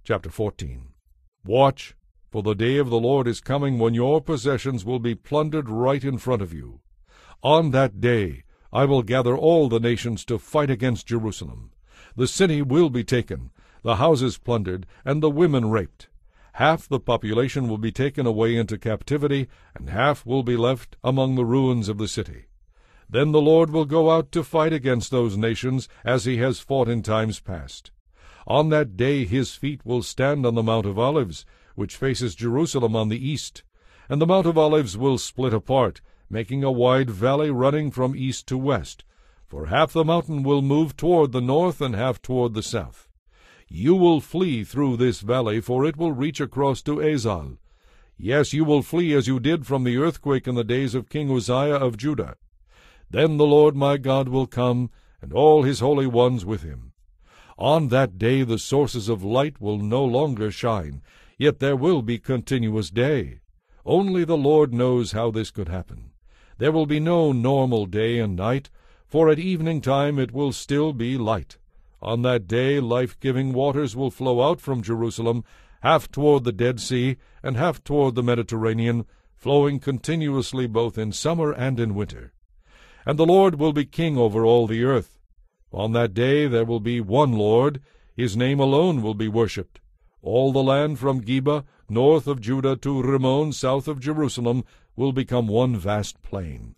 Chapter 14. Watch, for the day of the Lord is coming when your possessions will be plundered right in front of you. On that day I will gather all the nations to fight against Jerusalem. The city will be taken, the houses plundered, and the women raped. Half the population will be taken away into captivity, and half will be left among the ruins of the city. Then the Lord will go out to fight against those nations as he has fought in times past. On that day his feet will stand on the Mount of Olives, which faces Jerusalem on the east, and the Mount of Olives will split apart, making a wide valley running from east to west, for half the mountain will move toward the north and half toward the south. You will flee through this valley, for it will reach across to Azal. Yes, you will flee as you did from the earthquake in the days of King Uzziah of Judah. Then the Lord my God will come, and all his holy ones with him. On that day the sources of light will no longer shine, yet there will be continuous day. Only the Lord knows how this could happen. There will be no normal day and night, for at evening time it will still be light. On that day life-giving waters will flow out from Jerusalem, half toward the Dead Sea, and half toward the Mediterranean, flowing continuously both in summer and in winter. And the Lord will be king over all the earth. On that day there will be one Lord, his name alone will be worshipped. All the land from Geba, north of Judah, to Rimmon, south of Jerusalem, will become one vast plain.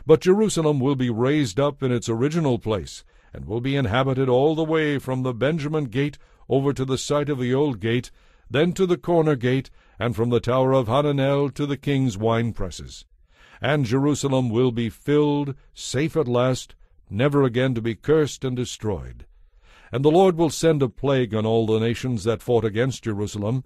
But Jerusalem will be raised up in its original place, and will be inhabited all the way from the Benjamin gate over to the site of the old gate, then to the corner gate, and from the tower of Hananel to the king's wine presses. And Jerusalem will be filled, safe at last, never again to be cursed and destroyed. And the Lord will send a plague on all the nations that fought against Jerusalem.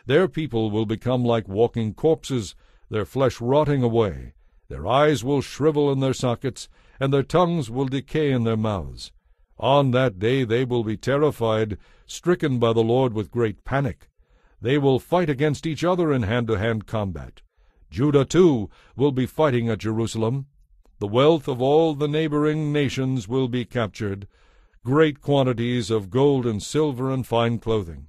Their people will become like walking corpses, their flesh rotting away. Their eyes will shrivel in their sockets, and their tongues will decay in their mouths. On that day they will be terrified, stricken by the Lord with great panic. They will fight against each other in hand-to-hand combat. Judah, too, will be fighting at Jerusalem. The wealth of all the neighboring nations will be captured, great quantities of gold and silver and fine clothing.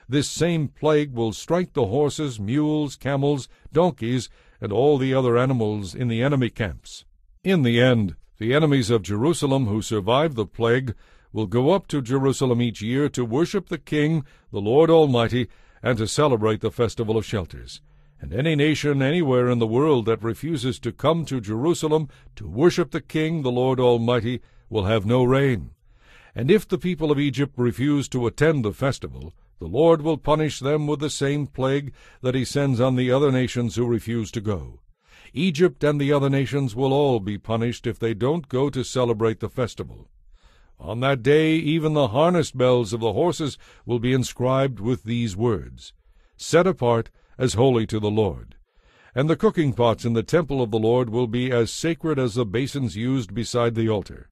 This same plague will strike the horses, mules, camels, donkeys, and all the other animals in the enemy camps. In the end, the enemies of Jerusalem who survive the plague will go up to Jerusalem each year to worship the King, the Lord Almighty, and to celebrate the Festival of Shelters. And any nation anywhere in the world that refuses to come to Jerusalem to worship the King, the Lord Almighty, will have no rain. And if the people of Egypt refuse to attend the festival, the Lord will punish them with the same plague that he sends on the other nations who refuse to go. Egypt and the other nations will all be punished if they don't go to celebrate the festival. On that day even the harness bells of the horses will be inscribed with these words, "Set apart as holy to the Lord." And the cooking pots in the temple of the Lord will be as sacred as the basins used beside the altar.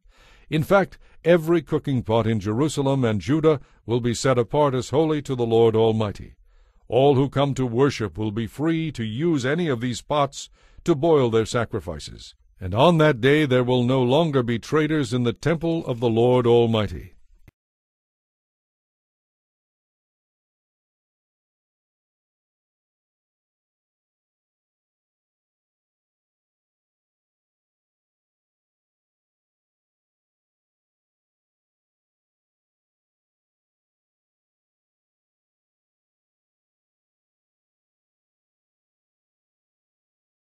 In fact, every cooking pot in Jerusalem and Judah will be set apart as holy to the Lord Almighty. All who come to worship will be free to use any of these pots to boil their sacrifices. And on that day there will no longer be traders in the temple of the Lord Almighty.